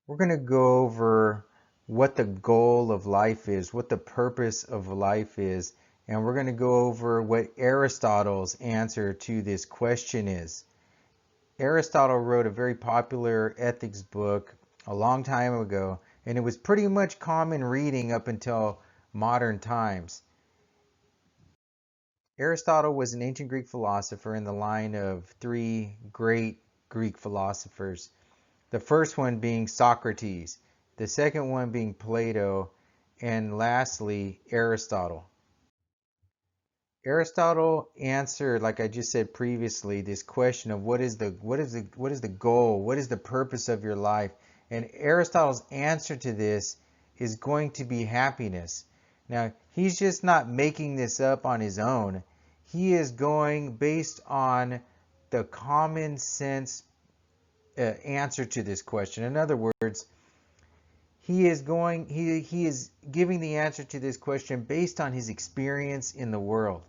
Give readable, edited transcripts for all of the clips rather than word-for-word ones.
We're going to go over what the goal of life is, what the purpose of life is, and we're going to go over what Aristotle's answer to this question is. Aristotle wrote a very popular ethics book a long time ago, and it was pretty much common reading up until modern times. Aristotle was an ancient Greek philosopher in the line of three great Greek philosophers. The first one being Socrates, the second one being Plato, and lastly, Aristotle. Aristotle answered, like I just said previously, this question of what is the goal, what is the purpose of your life? And Aristotle's answer to this is going to be happiness. Now, he's just not making this up on his own. He is going based on the common sense answer to this question. In other words, he is giving the answer to this question based on his experience in the world,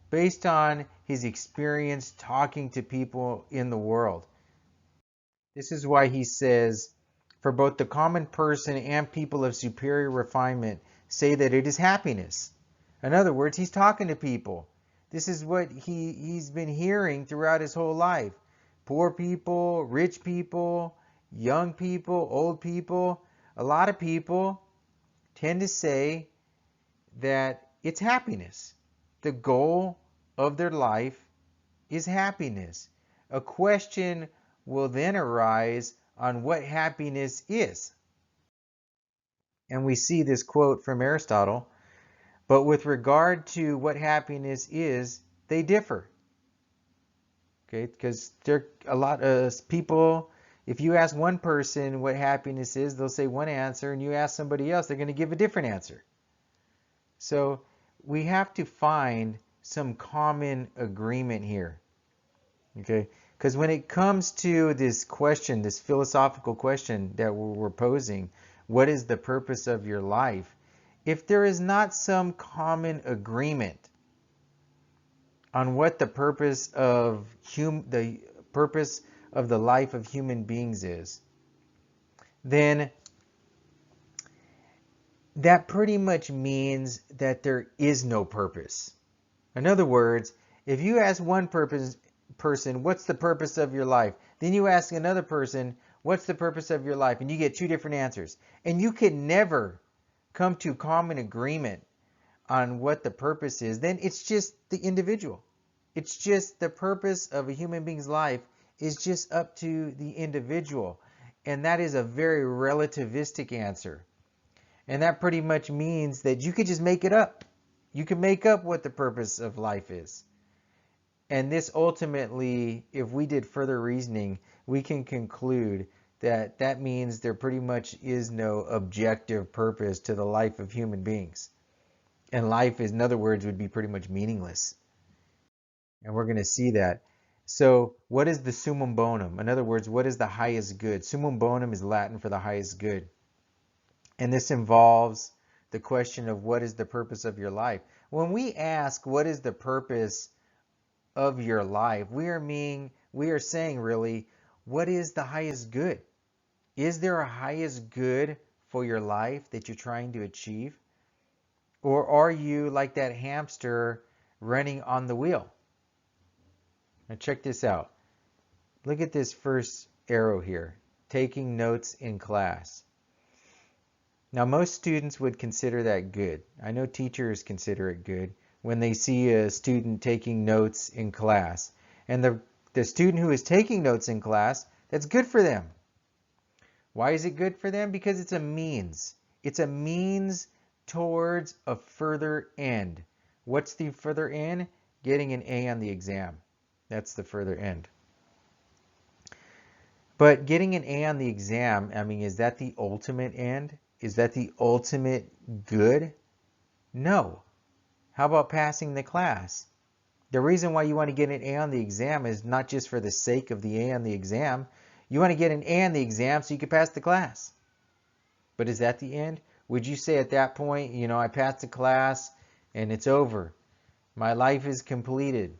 based on his experience talking to people in the world. This is why he says, for both the common person and people of superior refinement say that it is happiness. In other words, he's talking to people. This is what he's been hearing throughout his whole life. Poor people, rich people, young people, old people. A lot of people tend to say that it's happiness. The goal of their life is happiness. A question will then arise on what happiness is. And we see this quote from Aristotle, but with regard to what happiness is, they differ. Okay, because there are a lot of people, if you ask one person what happiness is, they'll say one answer, and you ask somebody else, they're going to give a different answer. So we have to find some common agreement here. Okay, because when it comes to this question, this philosophical question that we're posing, what is the purpose of your life? If there is not some common agreement on what the purpose of the life of human beings is, then that pretty much means that there is no purpose. In other words, if you ask one person, what's the purpose of your life? Then you ask another person, what's the purpose of your life? And you get two different answers. And you can never come to common agreement on what the purpose is. Then it's just the individual. It's just the purpose of a human being's life is just up to the individual. And that is a very relativistic answer. And that pretty much means that you could just make it up. You can make up what the purpose of life is. And this ultimately, if we did further reasoning, we can conclude that that means there pretty much is no objective purpose to the life of human beings. And life, in other words, would be pretty much meaningless. And we're going to see that. So what is the summum bonum? In other words, what is the highest good? Summum bonum is Latin for the highest good. And this involves the question of what is the purpose of your life. When we ask what is the purpose of your life, we are saying really, what is the highest good? Is there a highest good for your life that you're trying to achieve? Or are you like that hamster running on the wheel? Now check this out. Look at this first arrow here, taking notes in class. Now most students would consider that good. I know teachers consider it good when they see a student taking notes in class. And the student who is taking notes in class, that's good for them. Why is it good for them? Because it's a means. It's a means towards a further end. What's the further end? Getting an A on the exam. That's the further end. But getting an A on the exam, I mean, is that the ultimate end? Is that the ultimate good? No. How about passing the class? The reason why you want to get an A on the exam is not just for the sake of the A on the exam. You want to get an A on the exam so you can pass the class. But is that the end? Would you say at that point, I passed the class and it's over. My life is completed.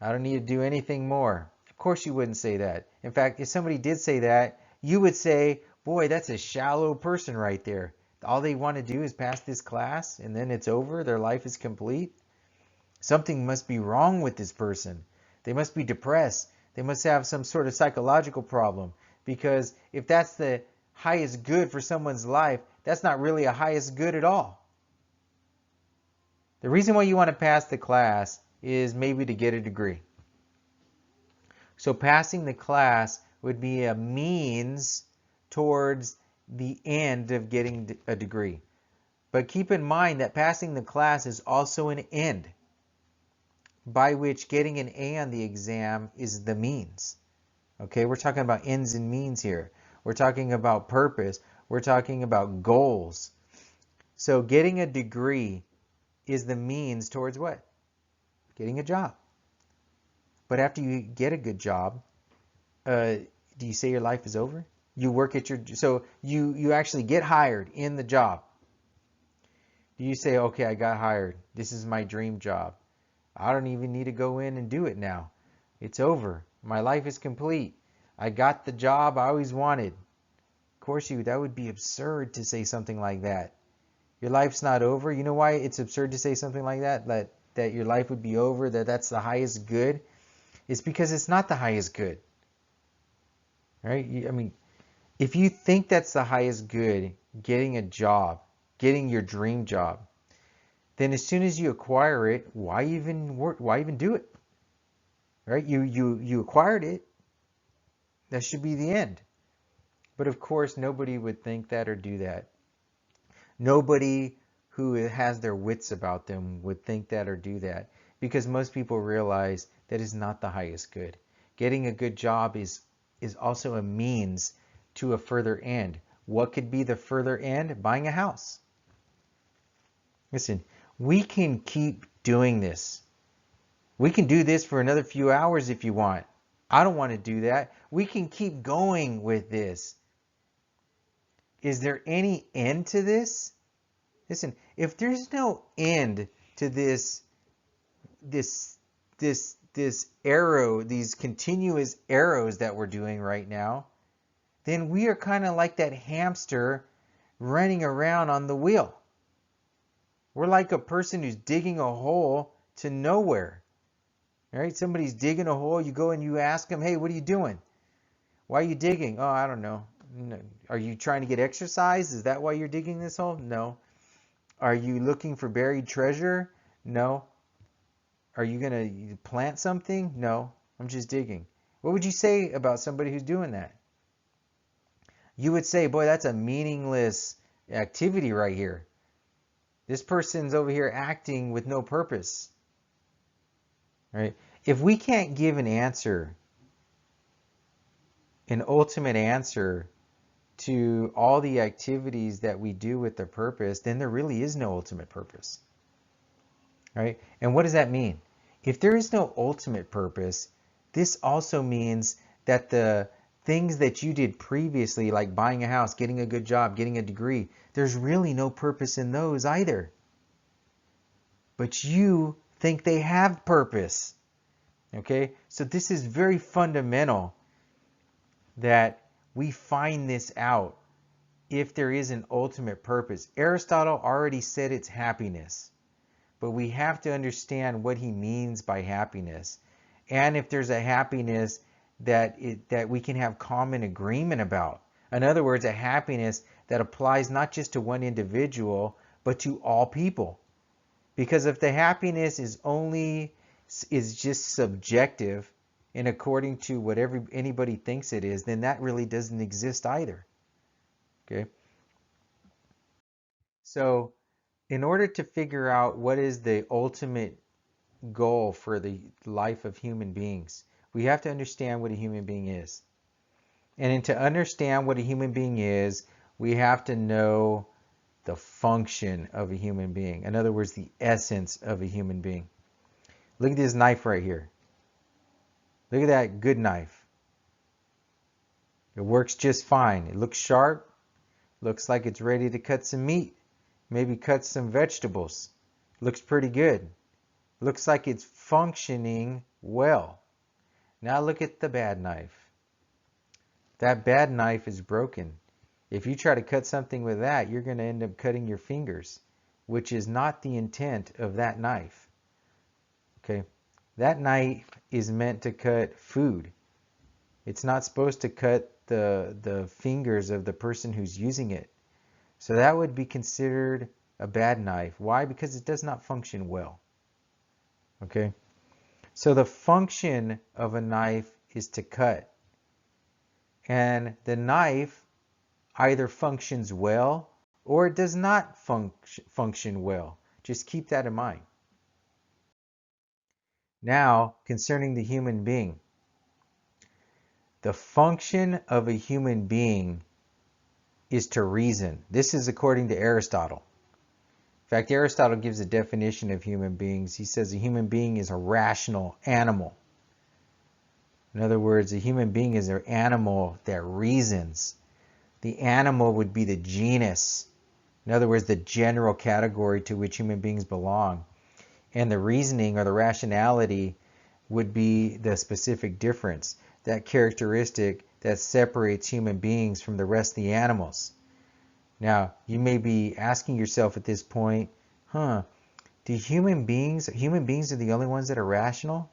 I don't need to do anything more. Of course you wouldn't say that. In fact, if somebody did say that, you would say, boy, that's a shallow person right there. All they want to do is pass this class and then it's over. Their life is complete. Something must be wrong with this person. They must be depressed. They must have some sort of psychological problem. Because if that's the highest good for someone's life, that's not really a highest good at all. The reason why you want to pass the class is maybe to get a degree. So passing the class would be a means towards the end of getting a degree. But keep in mind that passing the class is also an end, by which getting an A on the exam is the means. Okay, we're talking about ends and means here. We're talking about purpose. We're talking about goals. So getting a degree is the means towards what? Getting a job. But after you get a good job, do you say your life is over? You work at your, so you actually get hired in the job. Do you say, okay, I got hired. This is my dream job. I don't even need to go in and do it now. It's over. My life is complete. I got the job I always wanted. Of course, that would be absurd to say something like that. Your life's not over. You know why it's absurd to say something like that? That your life would be over, that's the highest good? It's because it's not the highest good. Right? I mean, if you think that's the highest good, getting a job, getting your dream job, then as soon as you acquire it, why even work? Why even do it? Right? You acquired it. That should be the end. But of course, nobody would think that or do that. Nobody who has their wits about them would think that or do that, because most people realize that is not the highest good. Getting a good job is also a means to a further end. What could be the further end? Buying a house. Listen, we can keep doing this. We can do this for another few hours if you want. I don't want to do that. We can keep going with this. Is there any end to this? Listen, if there's no end to this arrow, these continuous arrows that we're doing right now, then we are kind of like that hamster running around on the wheel. We're like a person who's digging a hole to nowhere. All right? Somebody's digging a hole. You go and you ask them, hey, what are you doing? Why are you digging? Oh, I don't know. Are you trying to get exercise? Is that why you're digging this hole? No. Are you looking for buried treasure? No. Are you going to plant something? No. I'm just digging. What would you say about somebody who's doing that? You would say, boy, that's a meaningless activity right here. This person's over here acting with no purpose. Right? If we can't give an answer, an ultimate answer to all the activities that we do with the purpose, then there really is no ultimate purpose. Right? And what does that mean? If there is no ultimate purpose, this also means that the things that you did previously, like buying a house, getting a good job, getting a degree, there's really no purpose in those either. But you think they have purpose. Okay? So this is very fundamental that we find this out if there is an ultimate purpose. Aristotle already said it's happiness, but we have to understand what he means by happiness, and if there's a happiness that we can have common agreement about. In other words, a happiness that applies not just to one individual, but to all people. Because if the happiness is just subjective and according to what anybody thinks it is, then that really doesn't exist either. Okay? So in order to figure out what is the ultimate goal for the life of human beings, we have to understand what a human being is. And to understand what a human being is, we have to know the function of a human being. In other words, the essence of a human being. Look at this knife right here. Look at that good knife. It works just fine. It looks sharp. Looks like it's ready to cut some meat. Maybe cut some vegetables. Looks pretty good. Looks like it's functioning well. Now look at the bad knife. That bad knife is broken. If you try to cut something with that, you're going to end up cutting your fingers, which is not the intent of that knife. Okay? That knife is meant to cut food. It's not supposed to cut the fingers of the person who's using it. So that would be considered a bad knife. Why? Because it does not function well. Okay? So the function of a knife is to cut. And the knife either functions well or it does not function well. Just keep that in mind. Now, concerning the human being. The function of a human being is to reason. This is according to Aristotle. In fact, Aristotle gives a definition of human beings. He says a human being is a rational animal. In other words, a human being is an animal that reasons. The animal would be the genus. In other words, the general category to which human beings belong. And the reasoning or the rationality would be the specific difference, that characteristic that separates human beings from the rest of the animals. Now, you may be asking yourself at this point, do human beings are the only ones that are rational?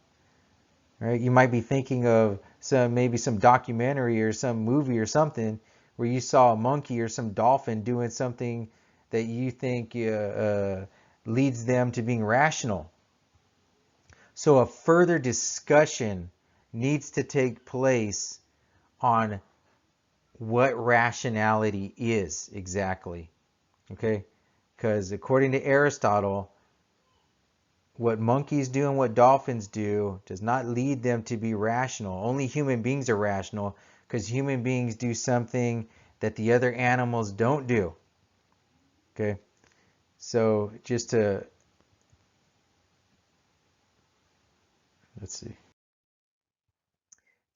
Right? You might be thinking of maybe some documentary or some movie or something where you saw a monkey or some dolphin doing something that you think leads them to being rational. So a further discussion needs to take place on what rationality is exactly. Okay? Because according to Aristotle, what monkeys do and what dolphins do does not lead them to be rational. Only human beings are rational because human beings do something that the other animals don't do. Okay? So just to,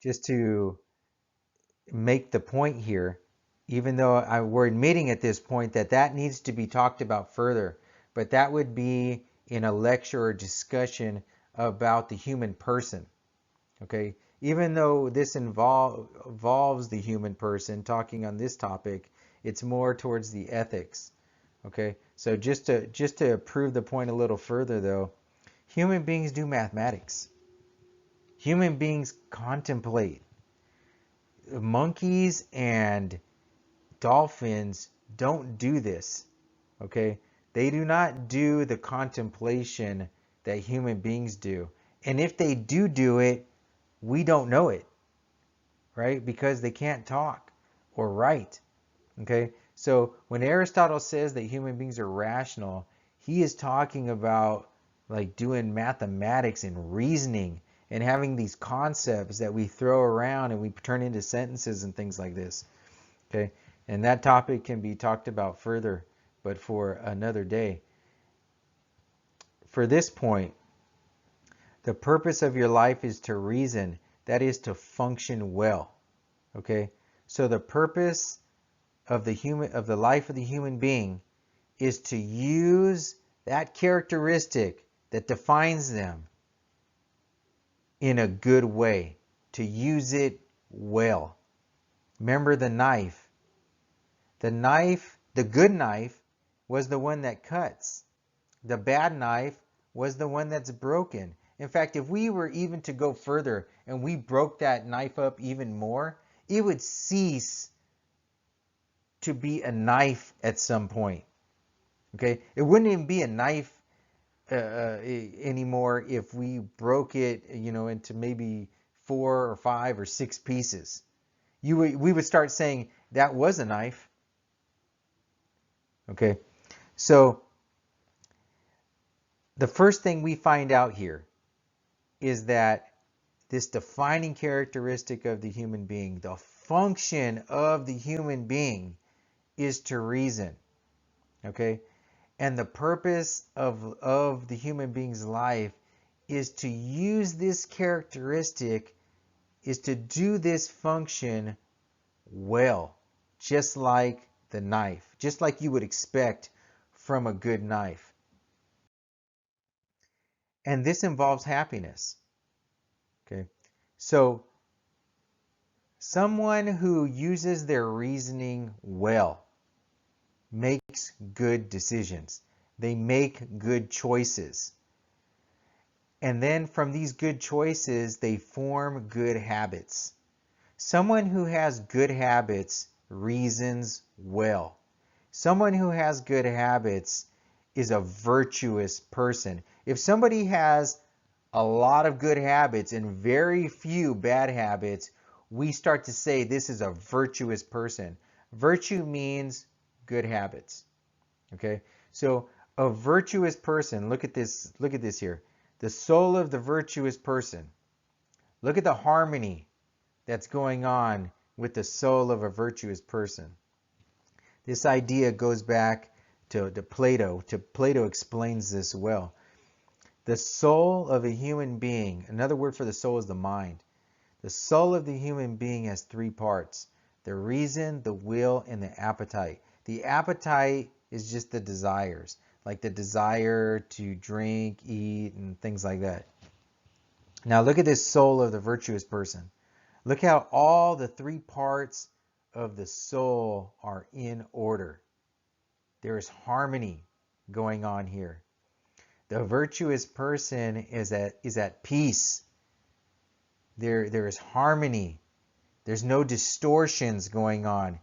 just to make the point here, even though we're admitting at this point that that needs to be talked about further, but that would be in a lecture or discussion about the human person. Okay, even though this involves the human person, talking on this topic, it's more towards the ethics. Okay, so just to prove the point a little further, though, human beings do mathematics. Human beings contemplate. Monkeys and dolphins don't do this. Okay, they do not do the contemplation that human beings do, and if they do it, we don't know it, right? Because they can't talk or write. Okay, so when Aristotle says that human beings are rational, he is talking about like doing mathematics and reasoning and having these concepts that we throw around and we turn into sentences and things like this. Okay, and that topic can be talked about further, but for another day. For this point, the purpose of your life is to reason, that is to function well. Okay, so the purpose of the life of the human being is to use that characteristic that defines them in a good way, to use it well. Remember the knife. The good knife was the one that cuts. The bad knife was the one that's broken. In fact, if we were even to go further and we broke that knife up even more, it would cease to be a knife at some point. Okay, it wouldn't even be a knife anymore if we broke it, into maybe 4 or 5 or 6 pieces. We would start saying that was a knife. Okay, so the first thing we find out here is that this defining characteristic of the human being, the function of the human being, is to reason. Okay, and the purpose of the human being's life is to use this characteristic, is to do this function well, just like the knife, just like you would expect from a good knife. And this involves happiness. Okay, so Someone who uses their reasoning well makes good decisions. They make good choices. And then from these good choices, they form good habits. Someone who has good habits reasons well. Someone who has good habits is a virtuous person. If somebody has a lot of good habits and very few bad habits, we start to say this is a virtuous person. Virtue means good habits. Okay? So a virtuous person, look at this here. The soul of the virtuous person. Look at the harmony that's going on with the soul of a virtuous person. This idea goes back to Plato. Plato explains this well. The soul of a human being, another word for the soul is the mind. The soul of the human being has three parts: the reason, the will, and the appetite. The appetite is just the desires, like the desire to drink, eat, and things like that. Now look at this soul of the virtuous person. Look how all the three parts of the soul are in order. There is harmony going on here. The virtuous person is at peace. There is harmony. There's no distortions going on.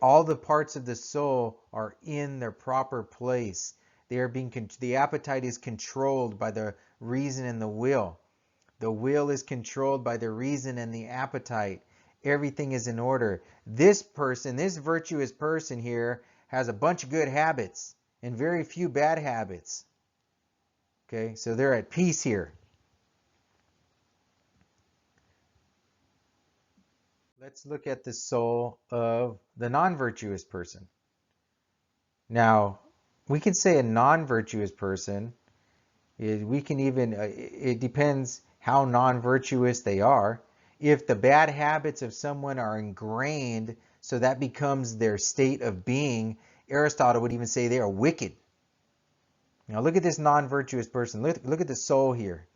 All the parts of the soul are in their proper place. The appetite is controlled by the reason and the will. The will is controlled by the reason and the appetite. Everything is in order. This person, this virtuous person here, has a bunch of good habits and very few bad habits. Okay, so they're at peace here. Let's look at the soul of the non-virtuous person. Now, we can say a non-virtuous person, it depends how non-virtuous they are. If the bad habits of someone are ingrained, so that becomes their state of being, Aristotle would even say they are wicked. Now look at this non-virtuous person. Look at the soul here.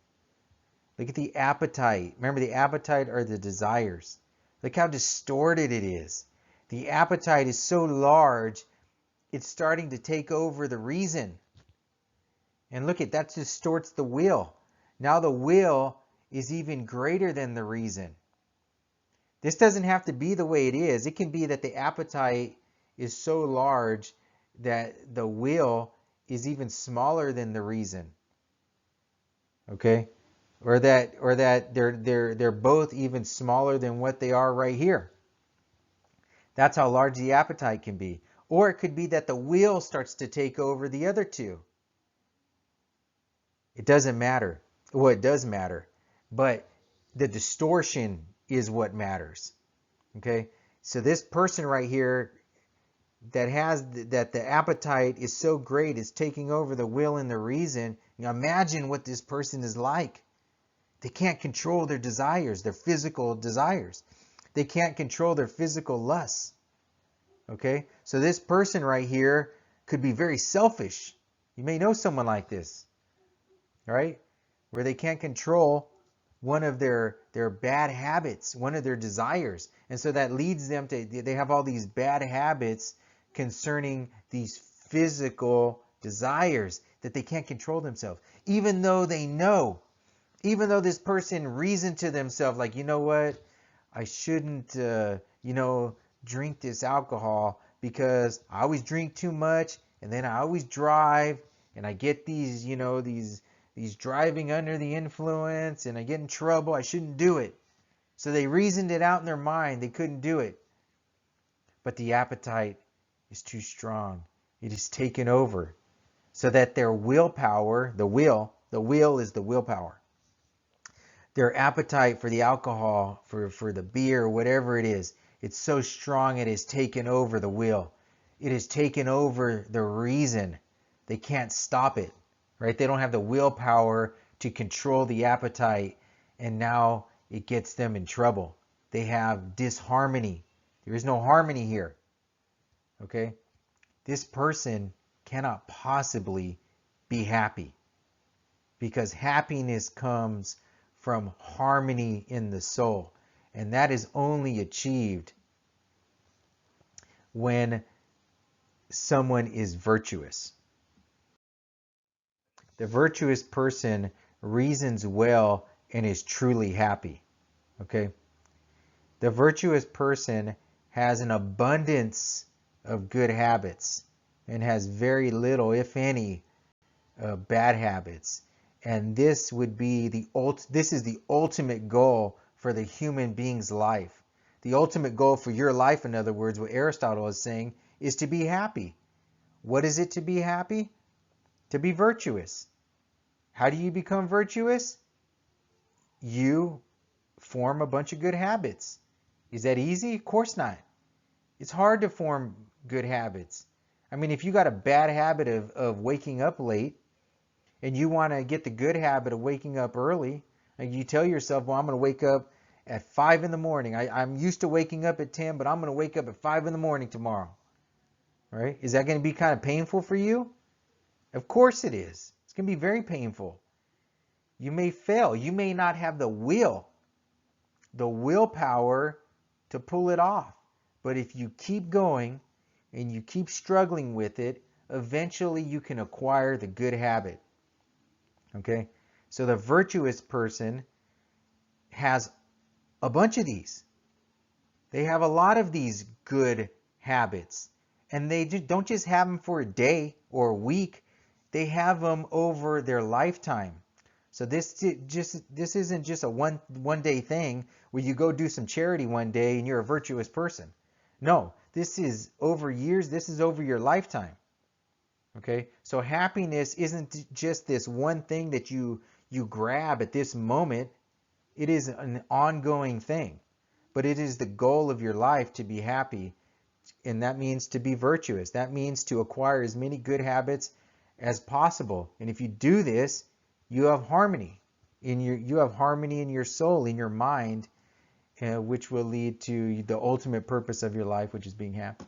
Look at the appetite. Remember, the appetite are the desires. Look how distorted it is. The appetite is so large, it's starting to take over the reason. And look at that, distorts the will. Now the will is even greater than the reason. This doesn't have to be the way it is. It can be that the appetite is so large that the will is even smaller than the reason. Okay? Or that they're both even smaller than what they are right here. That's how large the appetite can be. Or it could be that the will starts to take over the other two. It doesn't matter. Well, it does matter, but the distortion is what matters. Okay? So this person right here that the appetite is so great, it's taking over the will and the reason. Now imagine what this person is like. They can't control their desires, their physical desires. They can't control their physical lusts. Okay? So this person right here could be very selfish. You may know someone like this, right? Where they can't control one of their bad habits, one of their desires. And so that leads them to, they have all these bad habits concerning these physical desires that they can't control themselves. Even though they know, even though this person reasoned to themselves, like, you know what, I shouldn't, drink this alcohol because I always drink too much, and then I always drive, and I get these, these driving under the influence, and I get in trouble. I shouldn't do it. So they reasoned it out in their mind. They couldn't do it. But the appetite is too strong. It is taken over. So that their willpower, the will is the willpower. Their appetite for the alcohol, for the beer, whatever it is, it's so strong it has taken over the will. It has taken over the reason. They can't stop it, right? They don't have the willpower to control the appetite, and now it gets them in trouble. They have disharmony. There is no harmony here, okay? This person cannot possibly be happy, because happiness comes from harmony in the soul. And that is only achieved when someone is virtuous. The virtuous person reasons well and is truly happy. Okay? The virtuous person has an abundance of good habits and has very little, if any, bad habits. And this would be this is the ultimate goal for the human being's life. The ultimate goal for your life, in other words, what Aristotle is saying, is to be happy. What is it to be happy? To be virtuous. How do you become virtuous? You form a bunch of good habits. Is that easy? Of course not. It's hard to form good habits. I mean, if you got a bad habit of waking up late and you want to get the good habit of waking up early, and you tell yourself, well, I'm going to wake up at 5 in the morning. I'm used to waking up at 10, but I'm going to wake up at 5 in the morning tomorrow. Right? Is that going to be kind of painful for you? Of course it is. It's going to be very painful. You may fail. You may not have the willpower to pull it off. But if you keep going and you keep struggling with it, eventually you can acquire the good habit. Okay? So the virtuous person has a bunch of these. They have a lot of these good habits. And they don't just have them for a day or a week. They have them over their lifetime. So this isn't just a one day thing where you go do some charity one day and you're a virtuous person. No, this is over years. This is over your lifetime. Okay? So happiness isn't just this one thing that you grab at this moment. It is an ongoing thing. But it is the goal of your life to be happy. And that means to be virtuous. That means to acquire as many good habits as possible. And if you do this, you have harmony in your soul, in your mind, which will lead to the ultimate purpose of your life, which is being happy.